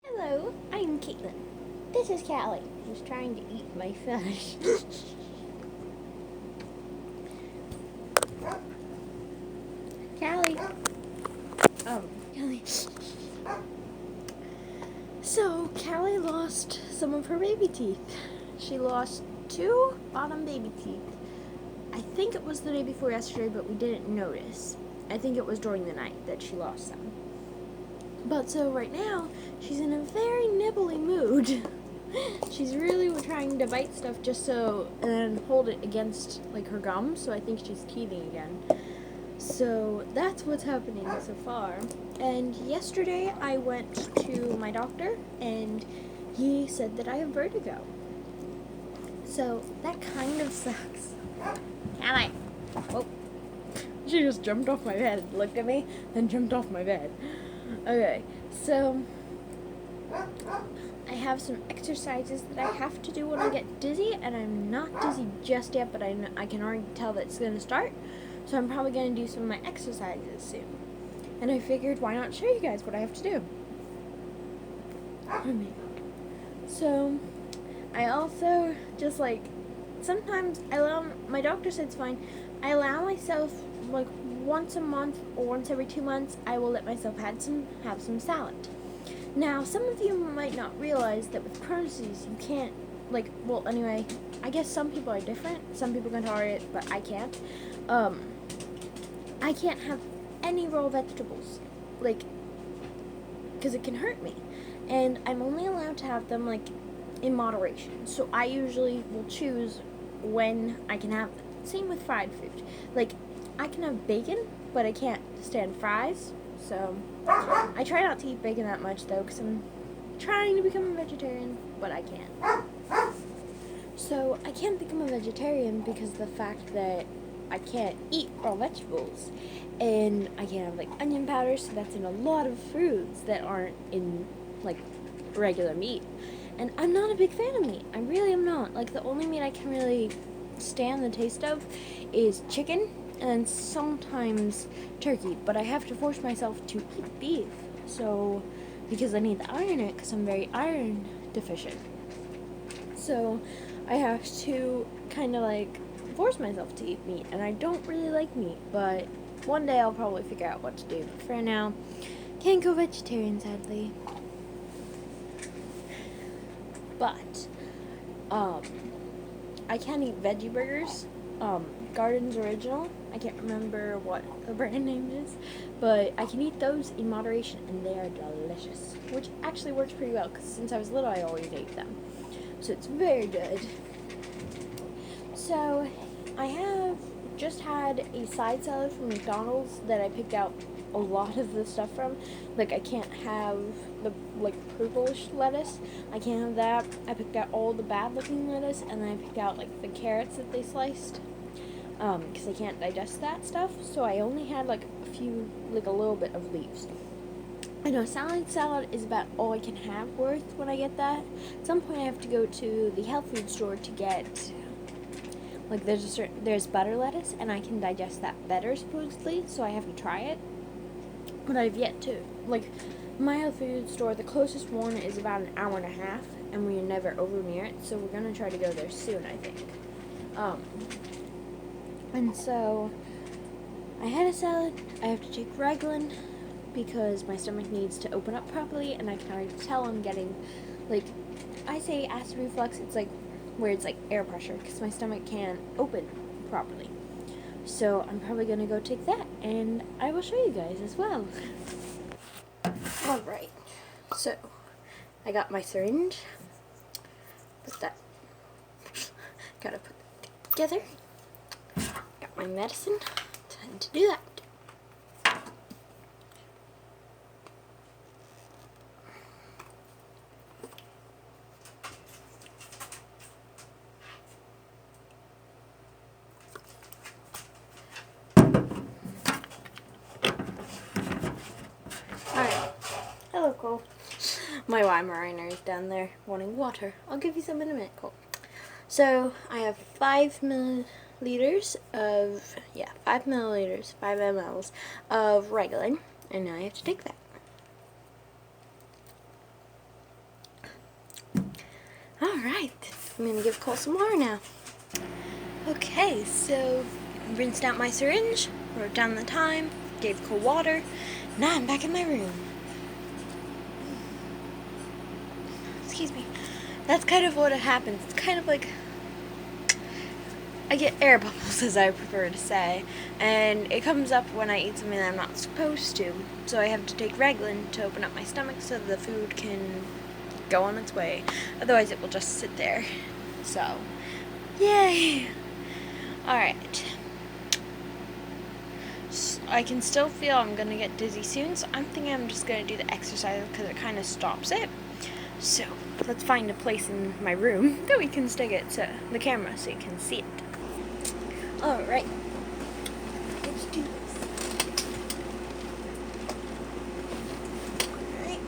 Hello, I'm Caitlin. This is Callie, who's trying to eat my fish. Callie. Callie. So, Callie lost some of her baby teeth. She lost 2 bottom baby teeth. I think it was the day before yesterday, but we didn't notice. I think it was during the night that she lost them. But so right now, she's in a very nibbly mood. She's really trying to bite stuff just so, and then hold it against like her gums, so I think she's teething again. So that's what's happening so far. And yesterday I went to my doctor and he said that I have vertigo. So that kind of sucks. Callie. Oh. She just jumped off my bed, looked at me, then jumped off my bed. Okay, so I have some exercises that I have to do when I get dizzy, and I'm not dizzy just yet, but I can already tell that it's going to start. So I'm probably going to do some of my exercises soon. And I figured, why not show you guys what I have to do? So I also just sometimes my doctor said it's fine. I allow myself once a month or once every 2 months, I will let myself have some salad. Now, some of you might not realize that with Crohn's disease, you can't, anyway, I guess some people are different. Some people can tolerate it, but I can't. I can't have any raw vegetables, because it can hurt me. And I'm only allowed to have them, in moderation. So I usually will choose when I can have them. Same with fried food. I can have bacon, but I can't stand fries. So I try not to eat bacon that much, though, because I'm trying to become a vegetarian, but I can't. So I can't become a vegetarian because of the fact that I can't eat raw vegetables. And I can't have, onion powder, so that's in a lot of foods that aren't in, regular meat. And I'm not a big fan of meat. I really am not. The only meat I can really stand the taste of is chicken and sometimes turkey, but I have to force myself to eat beef, so because I need the iron in it, because I'm very iron deficient. So I have to kind of force myself to eat meat, and I don't really like meat, but one day I'll probably figure out what to do. But for now, can't go vegetarian, sadly. But I can eat veggie burgers. Garden's Original. I can't remember what the brand name is, but I can eat those in moderation, and they are delicious, which actually works pretty well, because since I was little, I always ate them. So it's very good. So I have just had a side salad from McDonald's that I picked out a lot of the stuff from. I can't have the purplish lettuce. I can't have that. I picked out all the bad looking lettuce, and then I picked out the carrots that they sliced, because I can't digest that stuff. So I only had a little bit of leaves. I know salad is about all I can have worth when I get that. At some point I have to go to the health food store to get there's butter lettuce, and I can digest that better supposedly, so I have to try it. But I've yet to. My health food store, the closest one is about an hour and a half, and we're never over near it, so we're gonna try to go there soon, I think. And so I had a salad. I have to take Reglan because my stomach needs to open up properly, and I can already tell I'm getting, I say acid reflux, it's where it's air pressure, because my stomach can't open properly. So I'm probably going to go take that, and I will show you guys as well. Alright, so I got my syringe. Gotta put that together. Got my medicine. Time to do that. Alright. Hello, Cole. My Weimaraner is down there wanting water. I'll give you some in a minute, Cole. So, I have 5 milliliters of, 5 mLs of Reglan, and now I have to take that. Alright, I'm gonna give Cole some water now. Okay, so rinsed out my syringe, wrote down the time, gave Cole water. Now I'm back in my room. Excuse me. That's kind of what happens. It's kind of like I get air bubbles, as I prefer to say, and it comes up when I eat something that I'm not supposed to. So I have to take Reglan to open up my stomach so the food can go on its way. Otherwise it will just sit there. So, yay! Alright. I can still feel I'm going to get dizzy soon, so I'm thinking I'm just going to do the exercise because it kind of stops it. So, let's find a place in my room that we can stick it to the camera so you can see it. Alright. Let's do this. Alright.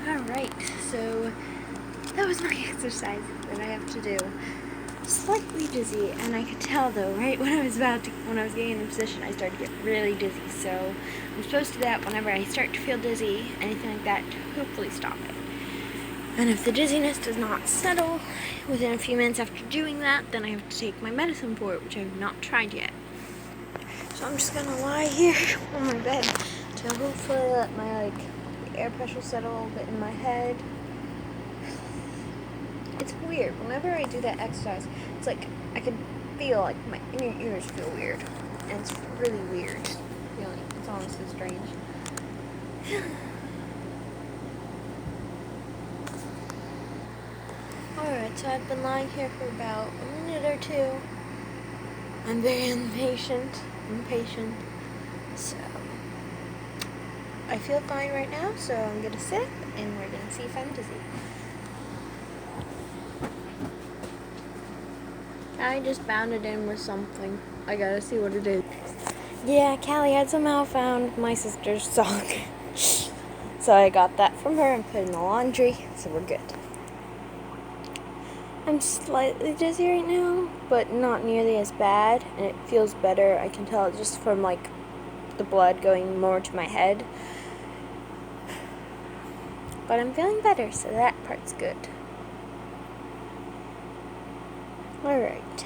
Alright, so that was my exercise that I have to do. Slightly dizzy, and I could tell though, right when I was getting in the position, I started to get really dizzy. So I'm supposed to do that whenever I start to feel dizzy, anything like that, to hopefully stop it. And if the dizziness does not settle within a few minutes after doing that, then I have to take my medicine for it, which I have not tried yet. So I'm just gonna lie here on my bed to hopefully let my air pressure settle a little bit in my head. It's weird. Whenever I do that exercise, it's like I can feel like my inner ears feel weird. And it's really weird feeling. It's honestly strange. Alright, so I've been lying here for about a minute or two. I'm very impatient. So I feel fine right now, so I'm gonna sit up and we're gonna see if I'm dizzy. I just bounded in with something. I gotta see what it is. Yeah, Callie had somehow found my sister's sock. So I got that from her and put it in the laundry, so we're good. I'm slightly dizzy right now, but not nearly as bad, and it feels better. I can tell just from the blood going more to my head. But I'm feeling better, so that part's good. Alright.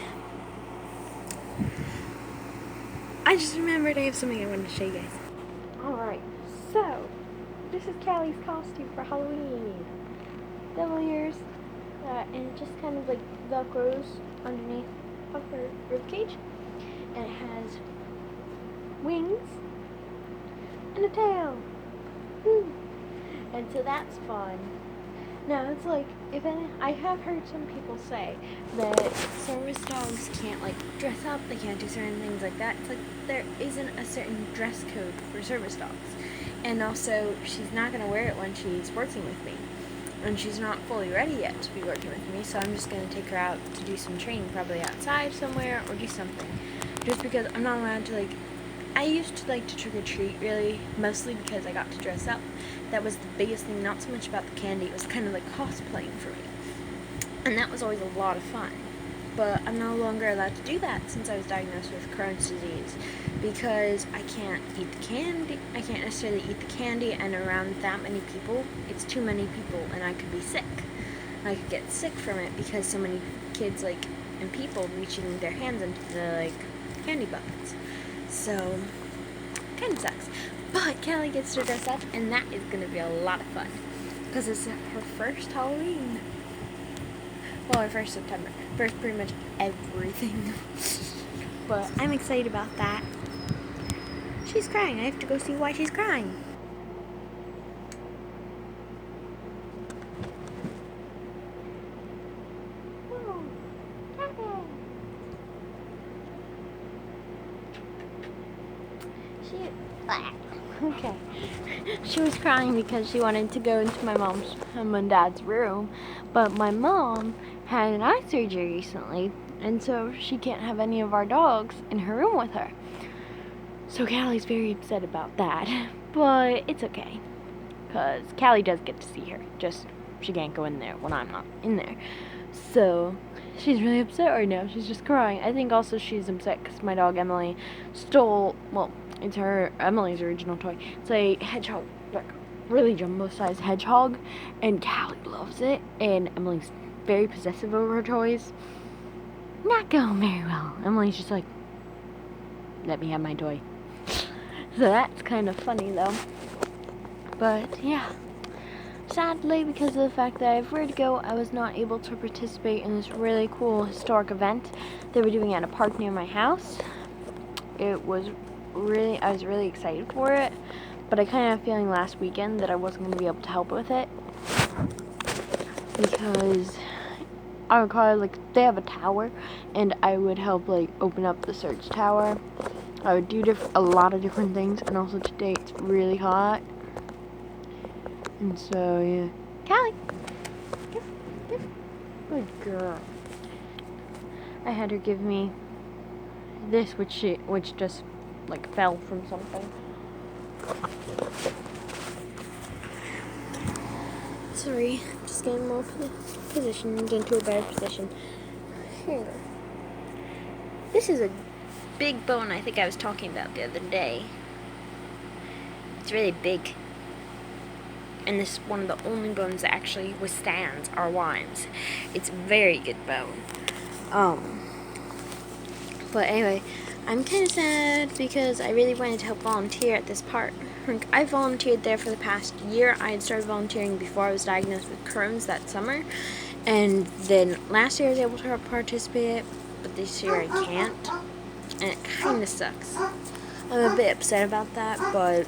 I just remembered I have something I wanted to show you guys. Alright, so this is Callie's costume for Halloween. Devil ears, and it just kind of velcros underneath of her ribcage. And it has wings and a tail. Woo. And so that's fun. No, it's like, if any, I have heard some people say that service dogs can't, like, dress up, they can't do certain things like that. It's like, there isn't a certain dress code for service dogs. And also, she's not going to wear it when she's working with me. And she's not fully ready yet to be working with me, so I'm just going to take her out to do some training, probably outside somewhere, or do something. Just because I'm not allowed to, like, I used to like to trick-or-treat, really, mostly because I got to dress up. That was the biggest thing, not so much about the candy. It was kind of like cosplaying for me. And that was always a lot of fun. But I'm no longer allowed to do that since I was diagnosed with Crohn's disease. Because I can't eat the candy. I can't necessarily eat the candy, and around that many people, it's too many people, and I could be sick. I could get sick from it because so many kids, like, and people reaching their hands into the, like, candy buckets. So, kind of sucks. But Callie gets to dress up, and that is going to be a lot of fun. Because it's her first Halloween. Well, her first September. First pretty much everything. But I'm excited about that. She's crying. I have to go see why she's crying. Okay. She was crying because she wanted to go into my mom's and dad's room, but my mom had an eye surgery recently, and so she can't have any of our dogs in her room with her. So Callie's very upset about that, but it's okay, because Callie does get to see her, just she can't go in there when I'm not in there. So she's really upset right now. She's just crying. I think also she's upset because my dog Emily stole, well, it's Emily's original toy. It's a hedgehog, like really jumbo-sized hedgehog, and Callie loves it, and Emily's very possessive over her toys. Not going very well. Emily's just like, let me have my toy. So that's kind of funny though. But yeah. Sadly, because of the fact that I have vertigo, I was not able to participate in this really cool historic event they were doing at a park near my house. I was really excited for it, but I kind of had a feeling last weekend that I wasn't going to be able to help with it, because I would call it, like, they have a tower, and I would help, like, open up the search tower. I would do a lot of different things, and also today it's really hot, and so, yeah. Callie! Good girl. I had her give me this, which just, like, fell from something. Sorry, just getting more positioned into a better position. Here you go. This is a big bone I think I was talking about the other day. It's really big. And this is one of the only bones that actually withstands our wives. It's a very good bone. But anyway, I'm kind of sad because I really wanted to help volunteer at this park. I volunteered there for the past year. I had started volunteering before I was diagnosed with Crohn's that summer. And then last year I was able to participate, but this year I can't. And it kind of sucks. I'm a bit upset about that, but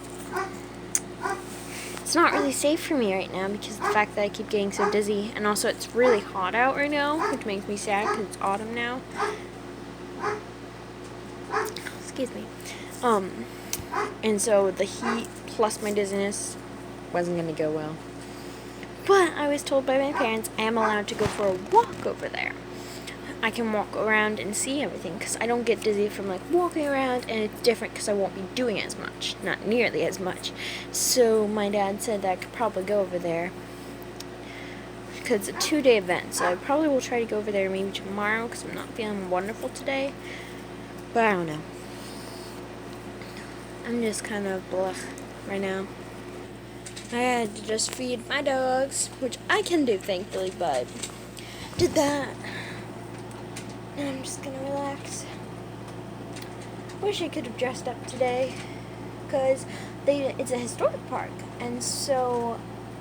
it's not really safe for me right now because of the fact that I keep getting so dizzy. And also it's really hot out right now, which makes me sad because it's autumn now. Excuse me. And so the heat plus my dizziness wasn't going to go well. But I was told by my parents I am allowed to go for a walk over there. I can walk around and see everything because I don't get dizzy from, like, walking around, and it's different because I won't be doing as much, not nearly as much. So my dad said that I could probably go over there because it's a 2-day event, so I probably will try to go over there maybe tomorrow because I'm not feeling wonderful today, but I don't know. I'm just kind of blah right now. I had to just feed my dogs, which I can do, thankfully, but did that. And I'm just gonna relax. Wish I could have dressed up today, because it's a historic park, and so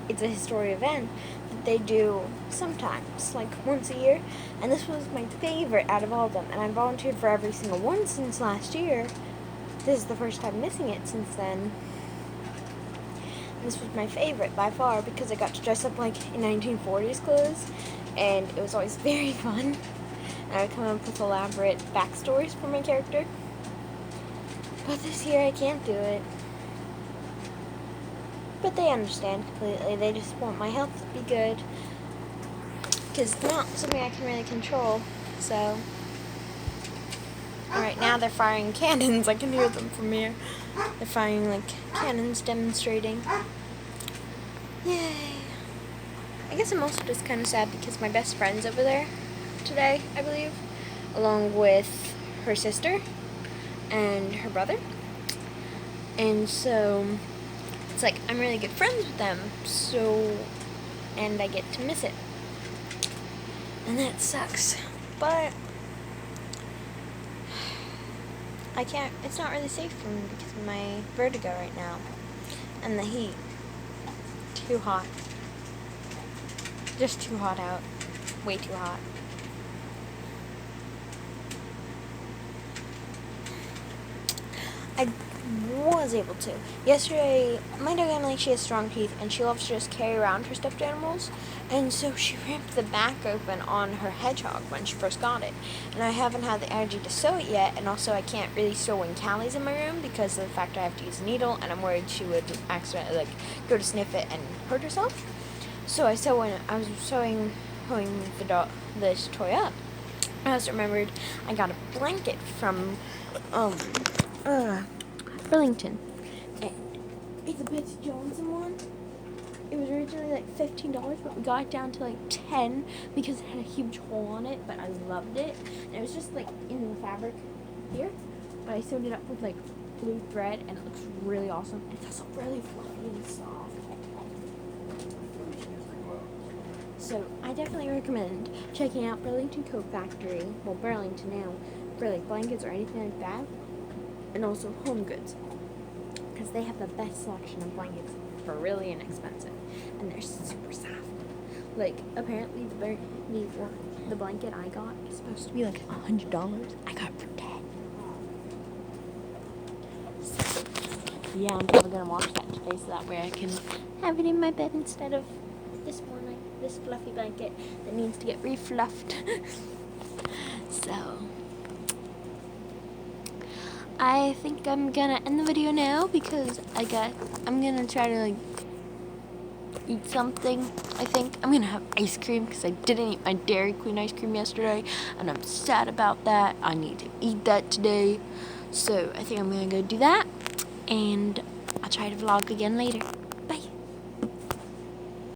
it's a historic event that they do sometimes, like once a year, and this was my favorite out of all of them, and I volunteered for every single one since last year. This is the first time missing it since then. This was my favorite by far because I got to dress up like in 1940s clothes, and it was always very fun. And I would come up with elaborate backstories for my character. But this year I can't do it. But they understand completely. They just want my health to be good, because it's not something I can really control. So, right now they're firing cannons. I can hear them from here. They're firing like cannons, demonstrating. Yay! I guess I'm also just kind of sad because my best friend's over there today, I believe, along with her sister and her brother. And so it's like I'm really good friends with them, and I get to miss it. And that sucks. But I can't, it's not really safe for me because of my vertigo right now. And the heat. Too hot. Just too hot out. Way too hot. I was able to. Yesterday, my dog Emily, she has strong teeth, and she loves to just carry around her stuffed animals. And so she ripped the back open on her hedgehog when she first got it. And I haven't had the energy to sew it yet, and also I can't really sew when Callie's in my room because of the fact I have to use a needle, and I'm worried she would accidentally go to sniff it and hurt herself. So I sew when I was pulling this toy up. I also remembered I got a blanket from Burlington, and it's a Betsy Jones one. It was originally like $15, but we got it down to like $10 because it had a huge hole on it. But I loved it, and it was just like in the fabric here. But I sewed it up with like blue thread, and it looks really awesome. It's also really fluffy and soft. So I definitely recommend checking out Burlington Coat Factory. Well, Burlington now, for like blankets or anything like that. And also Home Goods, because they have the best selection of blankets for really inexpensive, and they're super soft. Like apparently the blanket I got is supposed to be like $100. I got it for $10. So, yeah, I'm probably gonna wash that today so that way I can have it in my bed instead of this one, like this fluffy blanket that needs to get refluffed. So I think I'm gonna end the video now because I'm gonna try to like eat something. I think I'm gonna have ice cream because I didn't eat my Dairy Queen ice cream yesterday, and I'm sad about that. I need to eat that today, so I think I'm gonna go do that, and I'll try to vlog again later.